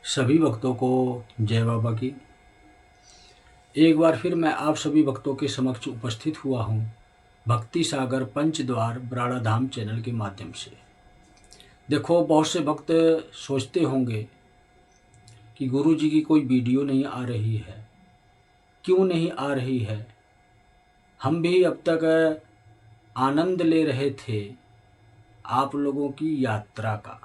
सभी भक्तों को जय बाबा की। एक बार फिर मैं आप सभी भक्तों के समक्ष उपस्थित हुआ हूँ भक्ति सागर पंचद्वार बराड़ा धाम चैनल के माध्यम से। देखो, बहुत से भक्त सोचते होंगे कि गुरु जी की कोई वीडियो नहीं आ रही है, क्यों नहीं आ रही है। हम भी अब तक आनंद ले रहे थे आप लोगों की यात्रा का,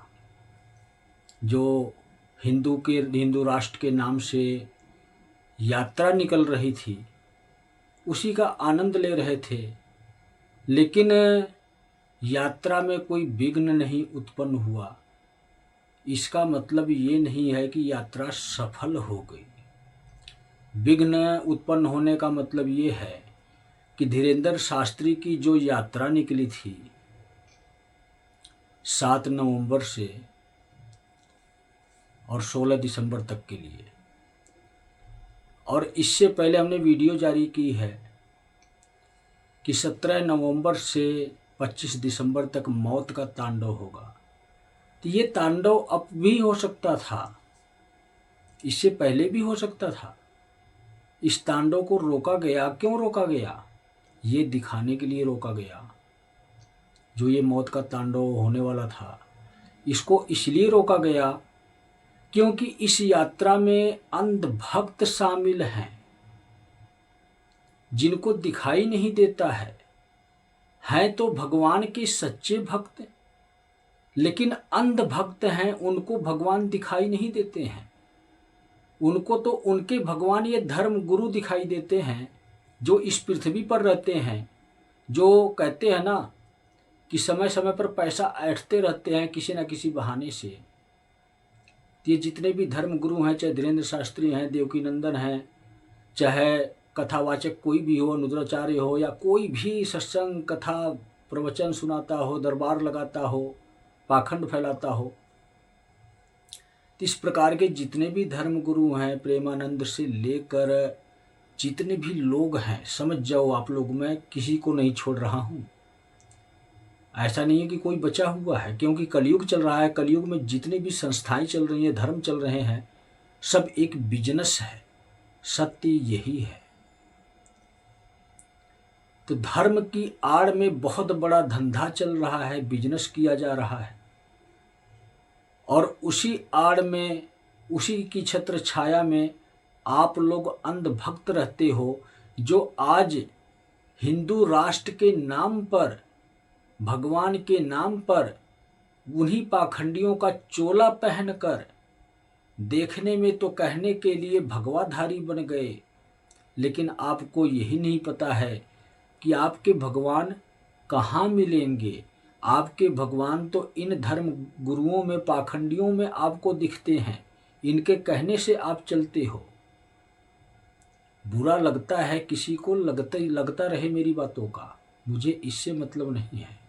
जो हिंदू राष्ट्र के नाम से यात्रा निकल रही थी, उसी का आनंद ले रहे थे। लेकिन यात्रा में कोई विघ्न नहीं उत्पन्न हुआ। इसका मतलब ये नहीं है कि यात्रा सफल हो गई। विघ्न उत्पन्न होने का मतलब ये है कि धीरेन्द्र शास्त्री की जो यात्रा निकली थी 7 नवंबर से और 16 दिसंबर तक के लिए, और इससे पहले हमने वीडियो जारी की है कि 17 नवंबर से 25 दिसंबर तक मौत का तांडव होगा। तो ये तांडव अब भी हो सकता था, इससे पहले भी हो सकता था। इस तांडव को रोका गया। क्यों रोका गया? ये दिखाने के लिए रोका गया। जो ये मौत का तांडव होने वाला था, इसको इसलिए रोका गया क्योंकि इस यात्रा में अंधभक्त शामिल हैं, जिनको दिखाई नहीं देता है तो भगवान के सच्चे भक्त, लेकिन अंधभक्त हैं, उनको भगवान दिखाई नहीं देते हैं। उनको तो उनके भगवान ये धर्म गुरु दिखाई देते हैं, जो इस पृथ्वी पर रहते हैं, जो कहते हैं ना कि समय समय पर पैसा ऐंठते रहते हैं किसी न किसी बहाने से। ये जितने भी धर्म गुरु हैं, चाहे धीरेन्द्र शास्त्री हैं, देवकी नंदन हैं, चाहे कथावाचक कोई भी हो, अनुद्राचार्य हो, या कोई भी सत्संग कथा प्रवचन सुनाता हो, दरबार लगाता हो, पाखंड फैलाता हो, इस प्रकार के जितने भी धर्म गुरु हैं, प्रेमानंद से लेकर जितने भी लोग हैं, समझ जाओ आप लोग, मैं किसी को नहीं छोड़ रहा हूँ। ऐसा नहीं है कि कोई बचा हुआ है, क्योंकि कलयुग चल रहा है। कलयुग में जितनी भी संस्थाएं चल रही हैं, धर्म चल रहे हैं, सब एक बिजनेस है। सत्य यही है। तो धर्म की आड़ में बहुत बड़ा धंधा चल रहा है, बिजनेस किया जा रहा है, और उसी आड़ में, उसी की छत्र छाया में आप लोग अंधभक्त रहते हो, जो आज हिंदू राष्ट्र के नाम पर, भगवान के नाम पर उन्हीं पाखंडियों का चोला पहनकर देखने में तो कहने के लिए भगवाधारी बन गए, लेकिन आपको यही नहीं पता है कि आपके भगवान कहाँ मिलेंगे। आपके भगवान तो इन धर्म गुरुओं में, पाखंडियों में आपको दिखते हैं। इनके कहने से आप चलते हो। बुरा लगता है किसी को, लगता रहे मेरी बातों का, मुझे इससे मतलब नहीं है।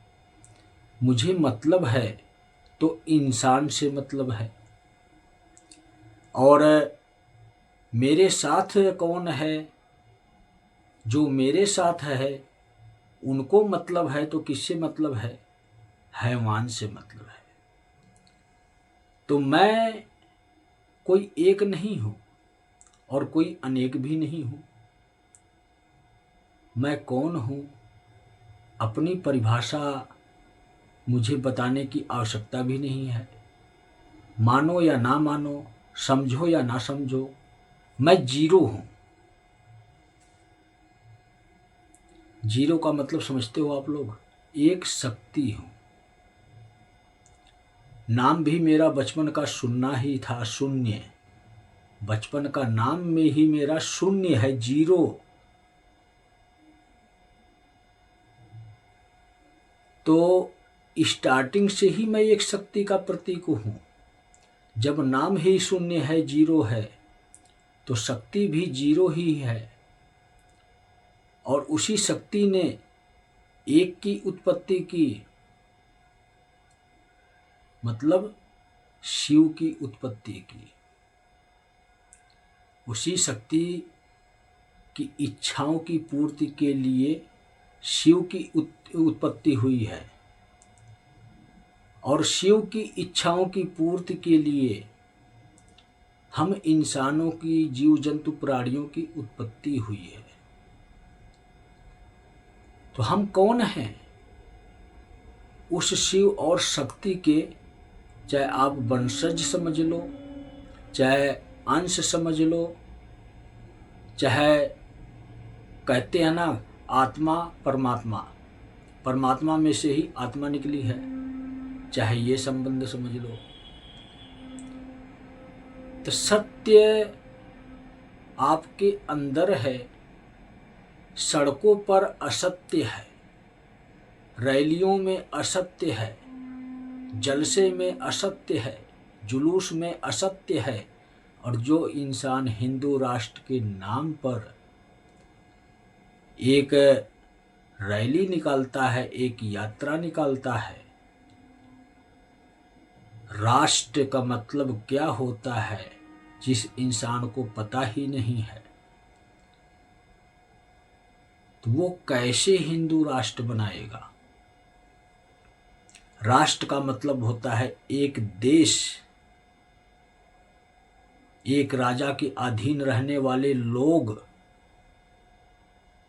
मुझे मतलब है तो इंसान से मतलब है। और मेरे साथ कौन है? जो मेरे साथ है उनको मतलब है, तो किससे मतलब है? हैवान से मतलब है। तो मैं कोई एक नहीं हूँ और कोई अनेक भी नहीं हूँ। मैं कौन हूँ, अपनी परिभाषा मुझे बताने की आवश्यकता भी नहीं है। मानो या ना मानो, समझो या ना समझो, मैं जीरो हूँ। जीरो का मतलब समझते हो आप लोग? एक शक्ति हूँ। नाम भी मेरा बचपन का सुनना ही था, शून्य। बचपन का नाम में ही मेरा शून्य है, जीरो। तो स्टार्टिंग से ही मैं एक शक्ति का प्रतीक हूँ। जब नाम ही शून्य है, जीरो है, तो शक्ति भी जीरो ही है। और उसी शक्ति ने एक की उत्पत्ति की, मतलब शिव की उत्पत्ति की। उसी शक्ति की इच्छाओं की पूर्ति के लिए शिव की उत्पत्ति हुई है, और शिव की इच्छाओं की पूर्ति के लिए हम इंसानों की, जीव जंतु प्राणियों की उत्पत्ति हुई है। तो हम कौन हैं? उस शिव और शक्ति के, चाहे आप वंशज समझ लो, चाहे अंश समझ लो, चाहे कहते हैं ना आत्मा परमात्मा, परमात्मा में से ही आत्मा निकली है, चाहे ये संबंध समझ लो। तो सत्य आपके अंदर है, सड़कों पर असत्य है, रैलियों में असत्य है, जलसे में असत्य है, जुलूस में असत्य है। और जो इंसान हिंदू राष्ट्र के नाम पर एक रैली निकालता है, एक यात्रा निकालता है, राष्ट्र का मतलब क्या होता है जिस इंसान को पता ही नहीं है, तो वो कैसे हिंदू राष्ट्र बनाएगा? राष्ट्र का मतलब होता है एक देश, एक राजा के अधीन रहने वाले लोग,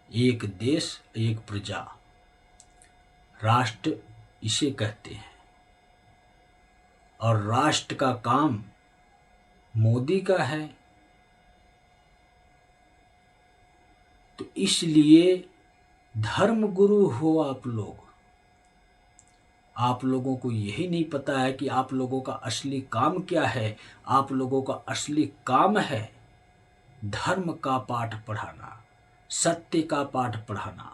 एक देश, एक प्रजा, राष्ट्र इसे कहते हैं। और राष्ट्र का काम मोदी का है। तो इसलिए धर्म गुरु हो आप लोग। आप लोगों को यही नहीं पता है कि आप लोगों का असली काम क्या है। आप लोगों का असली काम है धर्म का पाठ पढ़ाना, सत्य का पाठ पढ़ाना।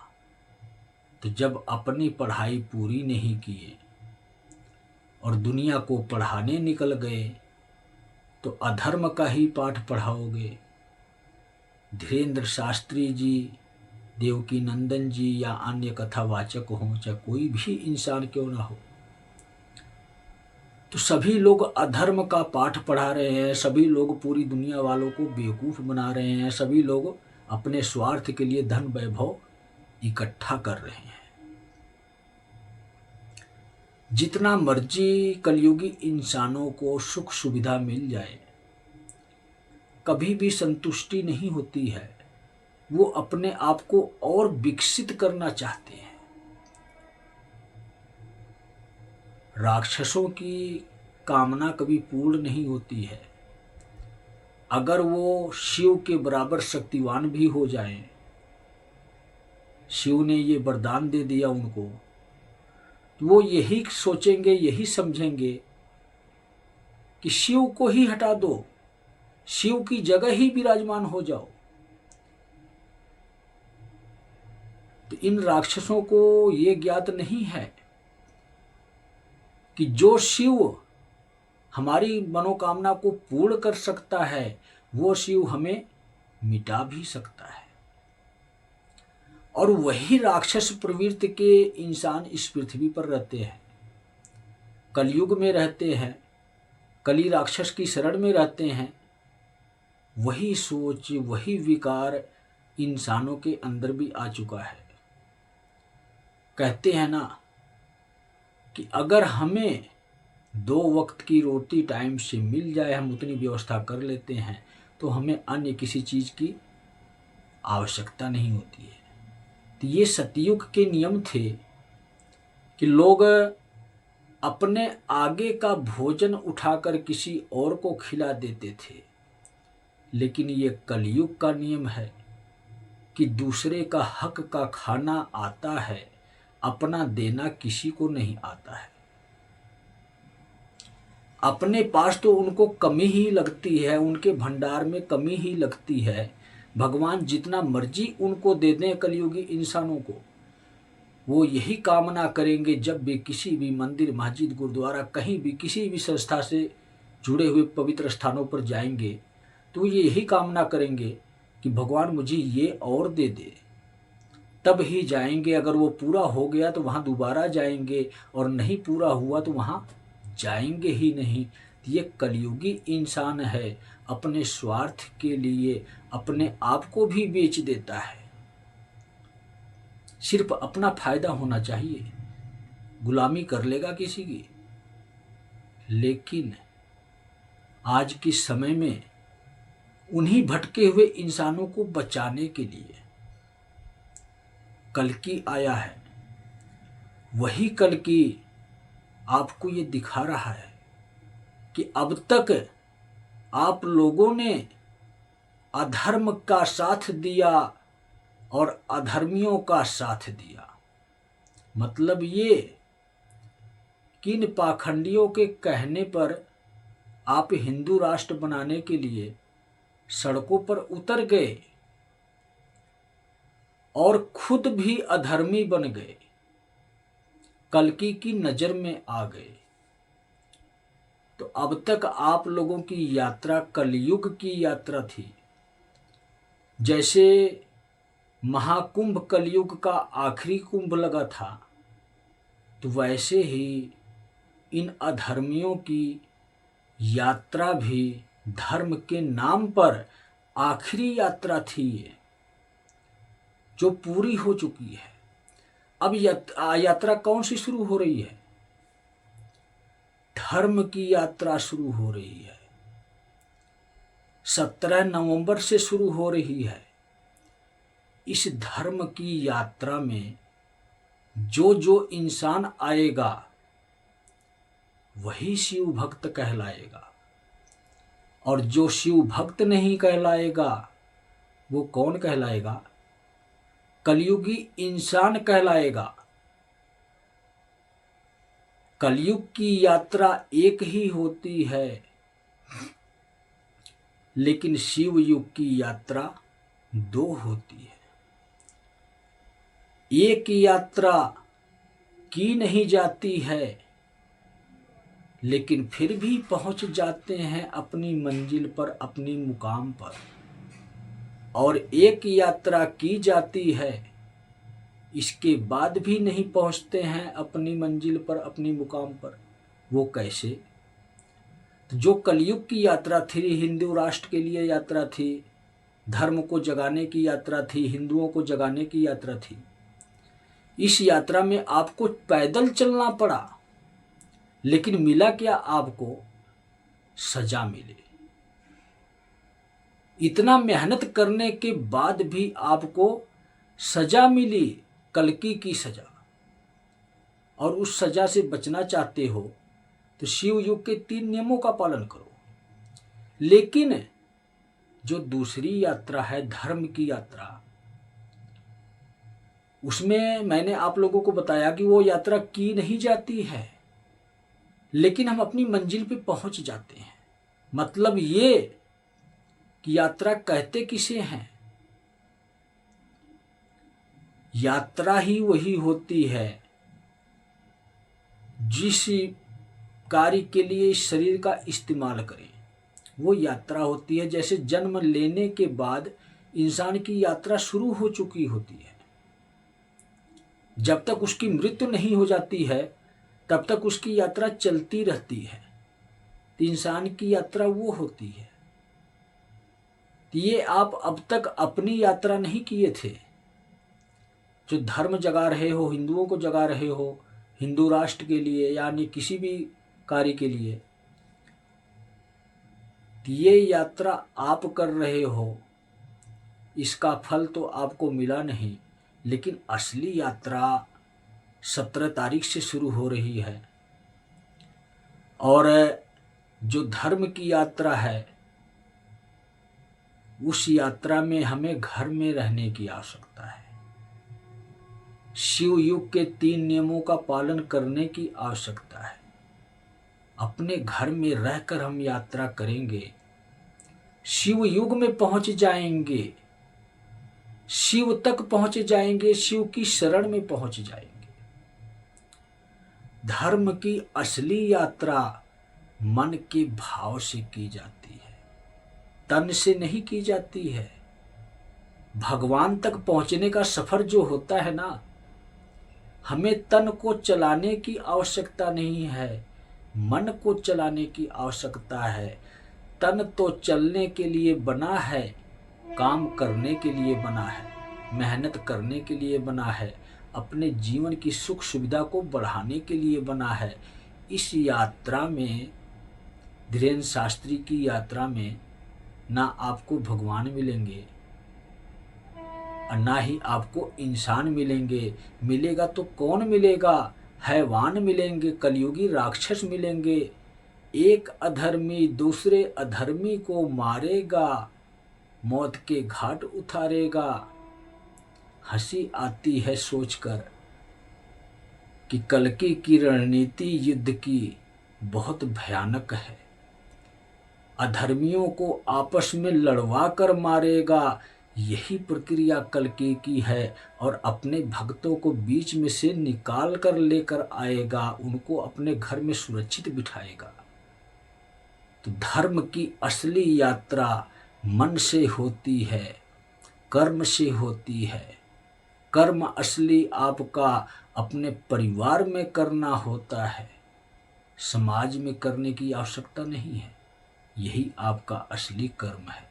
तो जब अपनी पढ़ाई पूरी नहीं किए और दुनिया को पढ़ाने निकल गए तो अधर्म का ही पाठ पढ़ाओगे। धीरेन्द्र शास्त्री जी, देवकी नंदन जी या अन्य कथावाचक हों, चाहे कोई भी इंसान क्यों ना हो, तो सभी लोग अधर्म का पाठ पढ़ा रहे हैं। सभी लोग पूरी दुनिया वालों को बेवकूफ़ बना रहे हैं। सभी लोग अपने स्वार्थ के लिए धन वैभव इकट्ठा कर रहे हैं। जितना मर्जी कलयुगी इंसानों को सुख सुविधा मिल जाए, कभी भी संतुष्टि नहीं होती है। वो अपने आप को और विकसित करना चाहते हैं। राक्षसों की कामना कभी पूर्ण नहीं होती है। अगर वो शिव के बराबर शक्तिवान भी हो जाएं, शिव ने ये वरदान दे दिया उनको, तो वो यही सोचेंगे, यही समझेंगे कि शिव को ही हटा दो, शिव की जगह ही विराजमान हो जाओ। तो इन राक्षसों को ये ज्ञात नहीं है कि जो शिव हमारी मनोकामना को पूर्ण कर सकता है, वो शिव हमें मिटा भी सकता है। और वही राक्षस प्रवृत्ति के इंसान इस पृथ्वी पर रहते हैं, कलयुग में रहते हैं, कली राक्षस की शरण में रहते हैं। वही सोच, वही विकार इंसानों के अंदर भी आ चुका है। कहते हैं ना कि अगर हमें 2 वक्त की रोटी टाइम से मिल जाए, हम उतनी व्यवस्था कर लेते हैं, तो हमें अन्य किसी चीज़ की आवश्यकता नहीं होती है। तो ये सतयुग के नियम थे कि लोग अपने आगे का भोजन उठाकर किसी और को खिला देते थे। लेकिन ये कलयुग का नियम है कि दूसरे का हक का खाना आता है, अपना देना किसी को नहीं आता है। अपने पास तो उनको कमी ही लगती है, उनके भंडार में कमी ही लगती है। भगवान जितना मर्जी उनको दे दें कलयुगी इंसानों को, वो यही कामना करेंगे जब भी किसी भी मंदिर, मस्जिद, गुरुद्वारा, कहीं भी किसी भी संस्था से जुड़े हुए पवित्र स्थानों पर जाएंगे तो ये यही कामना करेंगे कि भगवान मुझे ये और दे दे, तब ही जाएंगे। अगर वो पूरा हो गया तो वहाँ दोबारा जाएंगे, और नहीं पूरा हुआ तो वहाँ जाएंगे ही नहीं। ये कलयुगी इंसान है, अपने स्वार्थ के लिए अपने आप को भी बेच देता है। सिर्फ अपना फायदा होना चाहिए, गुलामी कर लेगा किसी की। लेकिन आज के समय में उन्हीं भटके हुए इंसानों को बचाने के लिए कल्कि आया है। वही कल्कि आपको ये दिखा रहा है कि अब तक आप लोगों ने अधर्म का साथ दिया और अधर्मियों का साथ दिया। मतलब ये किन पाखंडियों के कहने पर आप हिंदू राष्ट्र बनाने के लिए सड़कों पर उतर गए और खुद भी अधर्मी बन गए, कल्कि की नजर में आ गए। तो अब तक आप लोगों की यात्रा कलयुग की यात्रा थी। जैसे महाकुंभ कलयुग का आखिरी कुंभ लगा था, तो वैसे ही इन अधर्मियों की यात्रा भी धर्म के नाम पर आखिरी यात्रा थी ये, जो पूरी हो चुकी है। अब यात्रा कौन सी शुरू हो रही है? धर्म की यात्रा शुरू हो रही है। 17 नवंबर से शुरू हो रही है। इस धर्म की यात्रा में जो जो इंसान आएगा वही शिव भक्त कहलाएगा, और जो शिव भक्त नहीं कहलाएगा वो कौन कहलाएगा? कलयुगी इंसान कहलाएगा। कलयुग की यात्रा एक ही होती है, लेकिन शिव युग की यात्रा दो होती है। एक यात्रा की नहीं जाती है, लेकिन फिर भी पहुंच जाते हैं अपनी मंजिल पर, अपनी मुकाम पर। और एक यात्रा की जाती है, इसके बाद भी नहीं पहुंचते हैं अपनी मंजिल पर, अपनी मुकाम पर। वो कैसे? तो जो कलयुग की यात्रा थी, हिंदू राष्ट्र के लिए यात्रा थी, धर्म को जगाने की यात्रा थी, हिंदुओं को जगाने की यात्रा थी, इस यात्रा में आपको पैदल चलना पड़ा, लेकिन मिला क्या आपको? सजा मिली। इतना मेहनत करने के बाद भी आपको सजा मिली, कल्कि की सजा। और उस सजा से बचना चाहते हो तो शिव युग के 3 नियमों का पालन करो। लेकिन जो दूसरी यात्रा है, धर्म की यात्रा, उसमें मैंने आप लोगों को बताया कि वो यात्रा की नहीं जाती है, लेकिन हम अपनी मंजिल पे पहुंच जाते हैं। मतलब ये कि यात्रा कहते किसे हैं? यात्रा ही वही होती है जिस कार्य के लिए इस शरीर का इस्तेमाल करें, वो यात्रा होती है। जैसे जन्म लेने के बाद इंसान की यात्रा शुरू हो चुकी होती है। जब तक उसकी मृत्यु नहीं हो जाती है तब तक उसकी यात्रा चलती रहती है। तो इंसान की यात्रा वो होती है। तो ये आप अब तक अपनी यात्रा नहीं किए थे, जो धर्म जगा रहे हो, हिंदुओं को जगा रहे हो, हिंदू राष्ट्र के लिए यानी किसी भी कार्य के लिए, तो ये यात्रा आप कर रहे हो, इसका फल तो आपको मिला नहीं। लेकिन असली यात्रा 17 तारीख से शुरू हो रही है। और जो धर्म की यात्रा है, उस यात्रा में हमें घर में रहने की आवश्यकता है। शिव युग के 3 नियमों का पालन करने की आवश्यकता है। अपने घर में रहकर हम यात्रा करेंगे, शिव युग में पहुंच जाएंगे, शिव तक पहुंच जाएंगे, शिव की शरण में पहुंच जाएंगे। धर्म की असली यात्रा मन के भाव से की जाती है, तन से नहीं की जाती है। भगवान तक पहुंचने का सफर जो होता है ना, हमें तन को चलाने की आवश्यकता नहीं है, मन को चलाने की आवश्यकता है। तन तो चलने के लिए बना है, काम करने के लिए बना है, मेहनत करने के लिए बना है, अपने जीवन की सुख सुविधा को बढ़ाने के लिए बना है। इस यात्रा में, धीरेन्द्र शास्त्री की यात्रा में ना आपको भगवान मिलेंगे और ना ही आपको इंसान मिलेंगे। मिलेगा तो कौन मिलेगा? हैवान मिलेंगे, कलयुगी राक्षस मिलेंगे। एक अधर्मी दूसरे अधर्मी को मारेगा, मौत के घाट उतारेगा। हंसी आती है सोचकर कि कल्कि की रणनीति युद्ध की बहुत भयानक है। अधर्मियों को आपस में लड़वा कर मारेगा। यही प्रक्रिया कल्कि की है और अपने भक्तों को बीच में से निकाल कर लेकर आएगा, उनको अपने घर में सुरक्षित बिठाएगा। तो धर्म की असली यात्रा मन से होती है, कर्म से होती है। कर्म असली आपका अपने परिवार में करना होता है, समाज में करने की आवश्यकता नहीं है। यही आपका असली कर्म है,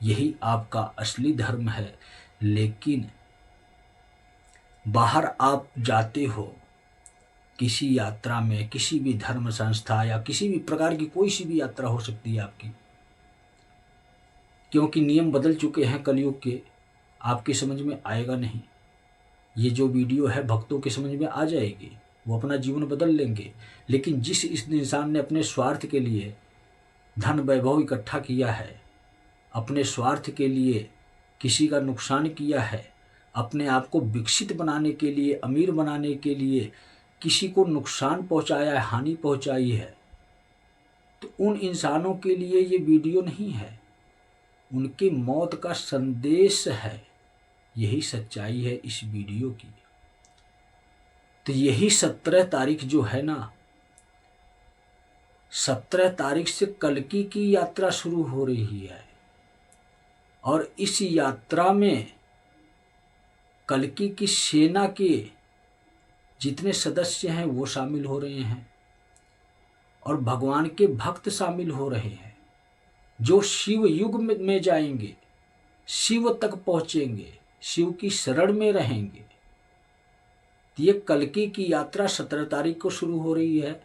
यही आपका असली धर्म है। लेकिन बाहर आप जाते हो किसी यात्रा में, किसी भी धर्म संस्था या किसी भी प्रकार की कोई सी भी यात्रा हो सकती है आपकी, क्योंकि नियम बदल चुके हैं कलयुग के, आपकी समझ में आएगा नहीं। ये जो वीडियो है भक्तों के समझ में आ जाएगी, वो अपना जीवन बदल लेंगे। लेकिन जिस इस इंसान ने अपने स्वार्थ के लिए धन वैभव इकट्ठा किया है, अपने स्वार्थ के लिए किसी का नुकसान किया है, अपने आप को विकसित बनाने के लिए, अमीर बनाने के लिए किसी को नुकसान पहुंचाया है, हानि पहुंचाई है, तो उन इंसानों के लिए ये वीडियो नहीं है, उनकी मौत का संदेश है। यही सच्चाई है इस वीडियो की। तो यही 17 तारीख जो है ना, 17 तारीख से कल्कि की यात्रा शुरू हो रही है और इस यात्रा में कल्कि की सेना के जितने सदस्य हैं वो शामिल हो रहे हैं और भगवान के भक्त शामिल हो रहे हैं, जो शिव युग में जाएंगे, शिव तक पहुंचेंगे, शिव की शरण में रहेंगे। ये कल्कि की यात्रा 17 तारीख को शुरू हो रही है।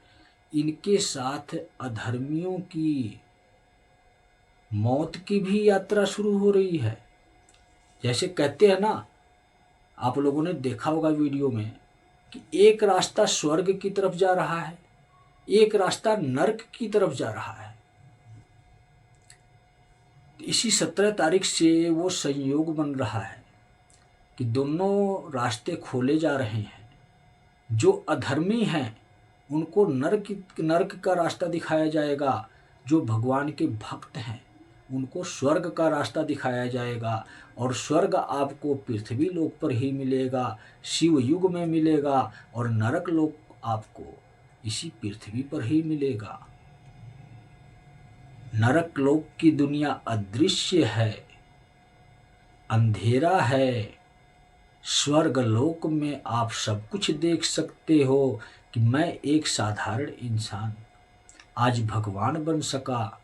इनके साथ अधर्मियों की मौत की भी यात्रा शुरू हो रही है। जैसे कहते हैं ना, आप लोगों ने देखा होगा वीडियो में कि एक रास्ता स्वर्ग की तरफ जा रहा है, एक रास्ता नरक की तरफ जा रहा है। इसी 17 तारीख से वो संयोग बन रहा है कि दोनों रास्ते खोले जा रहे हैं। जो अधर्मी हैं उनको नरक का रास्ता दिखाया जाएगा, जो भगवान के भक्त हैं उनको स्वर्ग का रास्ता दिखाया जाएगा। और स्वर्ग आपको पृथ्वी लोक पर ही मिलेगा, शिव युग में मिलेगा, और नरक लोक आपको इसी पृथ्वी पर ही मिलेगा। नरक लोक की दुनिया अदृश्य है, अंधेरा है। स्वर्ग लोक में आप सब कुछ देख सकते हो कि मैं एक साधारण इंसान आज भगवान बन सका,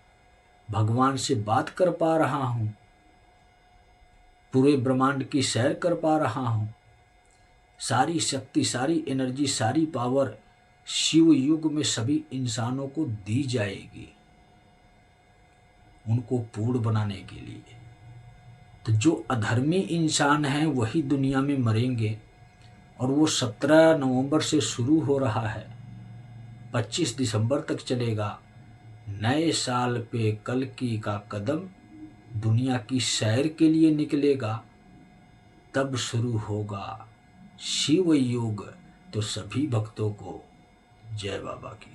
भगवान से बात कर पा रहा हूँ, पूरे ब्रह्मांड की सैर कर पा रहा हूँ। सारी शक्ति, सारी एनर्जी, सारी पावर शिव युग में सभी इंसानों को दी जाएगी, उनको पूर्ण बनाने के लिए। तो जो अधर्मी इंसान हैं वही दुनिया में मरेंगे। और वो 17 नवंबर से शुरू हो रहा है, 25 दिसंबर तक चलेगा। नए साल पे कल्कि का कदम दुनिया की सैर के लिए निकलेगा, तब शुरू होगा शिव युग। तो सभी भक्तों को जय बाबा की।